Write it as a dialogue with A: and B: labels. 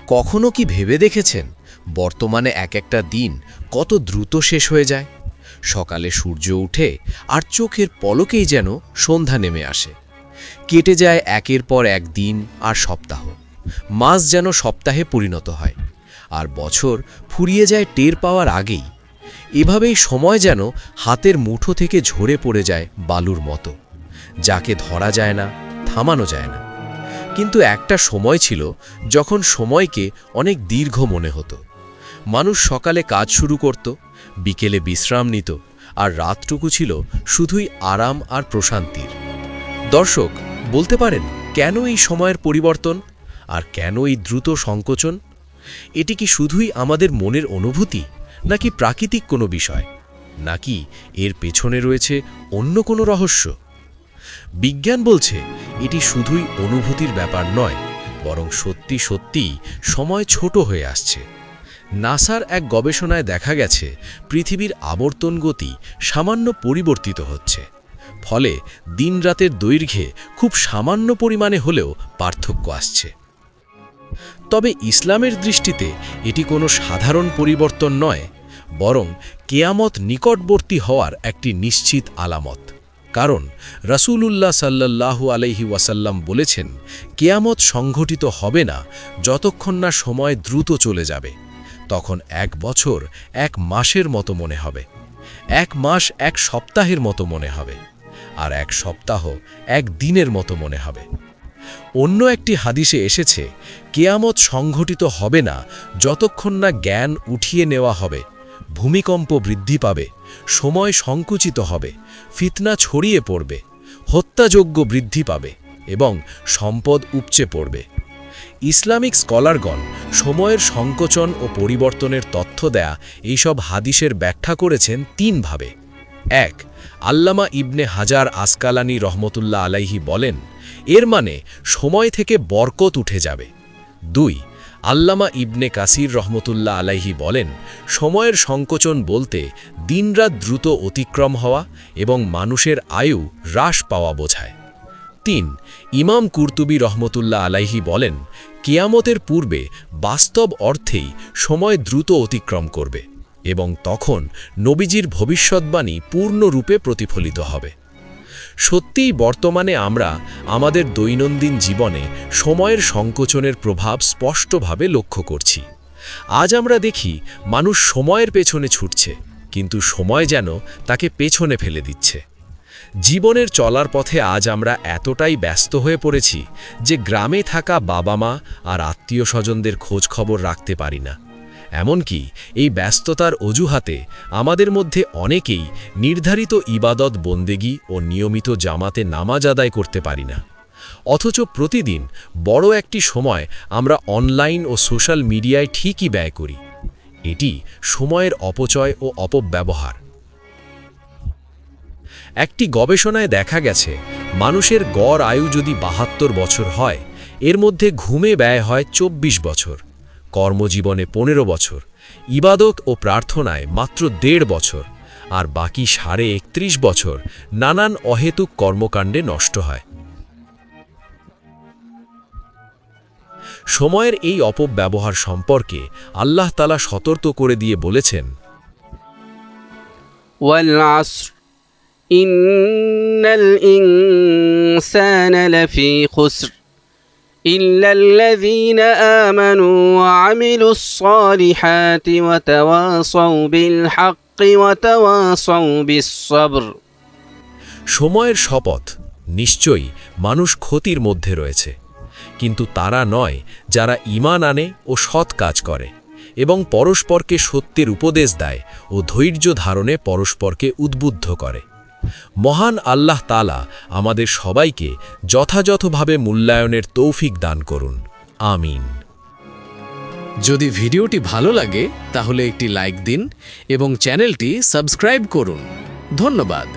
A: কখনো কি ভেবে দেখেছেন বর্তমানে এক একটা দিন কত দ্রুত শেষ হয়ে যায়? সকালে সূর্য উঠে আর চোখের পলকেই যেন সন্ধ্যা নেমে আসে। কেটে যায় একের পর এক দিন আর সপ্তাহ, মাস যেন সপ্তাহে পরিণত হয়, আর বছর ফুরিয়ে যায় টের পাওয়ার আগেই। এভাবেই সময় যেন হাতের মুঠো থেকে ঝরে পড়ে যায় বালুর মতো, যাকে ধরা যায় না, থামানো যায় না। কিন্তু একটা সময় ছিল যখন সময়কে অনেক দীর্ঘ মনে হতো। মানুষ সকালে কাজ শুরু করত, বিকেলে বিশ্রাম নিত, আর রাতটুকু ছিল শুধুই আরাম আর প্রশান্তির। দর্শক, বলতে পারেন কেন এই সময়ের পরিবর্তন আর কেন এই দ্রুত সংকোচন? এটি কি শুধুই আমাদের মনের অনুভূতি, নাকি প্রাকৃতিক কোনো বিষয়, নাকি এর পেছনে রয়েছে অন্য কোনো রহস্য? বিজ্ঞান বলছে এটি শুধুই অনুভূতির ব্যাপার নয়, বরং সত্যি সত্যিই সময় ছোট হয়ে আসছে। নাসার এক গবেষণায় দেখা গেছে পৃথিবীর আবর্তন গতি সামান্য পরিবর্তিত হচ্ছে। ফলে দিন-রাতের দৈর্ঘ্যে খুব সামান্য পরিমাণে হলেও পার্থক্য আসছে। তবে ইসলামের দৃষ্টিতে এটি কোনো সাধারণ পরিবর্তন নয়, বরং কেয়ামত নিকটবর্তী হওয়ার একটি নিশ্চিত আলামত। কারণ রাসূলুল্লাহ সাল্লাল্লাহু আলাইহি ওয়াসাল্লাম বলেছেন, কেয়ামত সংঘটিত হবে না যতক্ষণ না সময় দ্রুত চলে যাবে। তখন এক বছর এক মাসের মতো মনে হবে, এক মাস এক সপ্তাহের মতো মনে হবে, আর এক সপ্তাহ এক দিনের মতো মনে হবে। অন্য একটি হাদিসে এসেছে, কেয়ামত সংঘটিত হবে না যতক্ষণ না জ্ঞান উঠিয়ে নেওয়া হবে, ভূমিকম্প বৃদ্ধি পাবে, সময় সংকুচিত হবে, ফিতনা ছড়িয়ে পড়বে, হত্যাযজ্ঞ বৃদ্ধি পাবে এবং সম্পদ উপচে পড়বে। ইসলামিক স্কলারগণ সময়ের সংকোচন ও পরিবর্তনের তথ্য দেয়া এইসব হাদিসের ব্যাখ্যা করেছেন তিনভাবে। ১. আল্লামা ইবনে হাজার আসকালানি রহমতুল্লাহ আলাইহি বলেন, এর মানে সময় থেকে বরকত উঠে যাবে। ২. আল্লামা ইবনে কাসির রহমতুল্লাহ আলাইহি বলেন, সময়ের সংকোচন বলতে দিনরাত দ্রুত অতিক্রম হওয়া এবং মানুষের আয়ু হ্রাস পাওয়া বোঝায়। ৩. ইমাম কুরতুবী রহমতুল্লাহ আলাইহি বলেন, কিয়ামতের পূর্বে বাস্তব অর্থেই সময় দ্রুত অতিক্রম করবে এবং তখন নবীজির ভবিষ্যদ্বাণী পূর্ণরূপে প্রতিফলিত হবে। সত্যিই বর্তমানে আমরা আমাদের দৈনন্দিন জীবনে সময়ের সংকোচনের প্রভাব স্পষ্টভাবে লক্ষ্য করছি। আজ আমরা দেখি মানুষ সময়ের পেছনে ছুটছে, কিন্তু সময় যেন তাকে পেছনে ফেলে দিচ্ছে। জীবনের চলার পথে আজ আমরা এতটাই ব্যস্ত হয়ে পড়েছি যে গ্রামে থাকা বাবা মা আর আত্মীয় স্বজনদের খোঁজ খবর রাখতে পারি না। এমনকি এই ব্যস্ততার অজুহাতে আমাদের মধ্যে অনেকেই নির্ধারিত ইবাদত বন্দেগী ও নিয়মিত জামাতে নামাজ আদায় করতে পারি না। অথচ প্রতিদিন বড় একটি সময় আমরা অনলাইন ও সোশ্যাল মিডিয়ায় ঠিকই ব্যয় করি। এটি সময়ের অপচয় ও অপব্যবহার। একটি গবেষণায় দেখা গেছে, মানুষের গড় আয়ু যদি ৭২ বছর হয়, এর মধ্যে ঘুমে ব্যয় হয় ২৪ বছর, কর্মজীবনে ১৫ বছর, ইবাদত ও প্রার্থনায় মাত্র ১.৫ বছর, আর বাকি ৩.৫ বছর নানান অহেতুক কর্মকাণ্ডে নষ্ট হয়। সময়ের এই অপব্যবহার সম্পর্কে আল্লাহ তাআলা সতর্ক করে দিয়ে বলেছেন,
B: ওয়াল আসর ইন্নাল ইনসানা লাফি খুসর إلا الذين آمنوا وعملوا الصالحات وتواصوا بالحق وتواصوا بالصبر।
A: সময়ের শপথ, নিশ্চয়ই মানুষ ক্ষতির মধ্যে রয়েছে, কিন্তু তারা নয় যারা ঈমান আনে ও সৎ কাজ করে এবং পরস্পরকে সত্যের উপদেশ দেয় ও ধৈর্য ধারণে পরস্পরকে উদ্বুদ্ধ করে। মহান আল্লাহ তাআলা আমাদের সবাইকে যথাযথভাবে মূল্যায়নের তৌফিক দান করুন। আমিন।
C: যদি ভিডিওটি ভালো লাগে তাহলে একটি লাইক দিন এবং চ্যানেলটি সাবস্ক্রাইব করুন। ধন্যবাদ।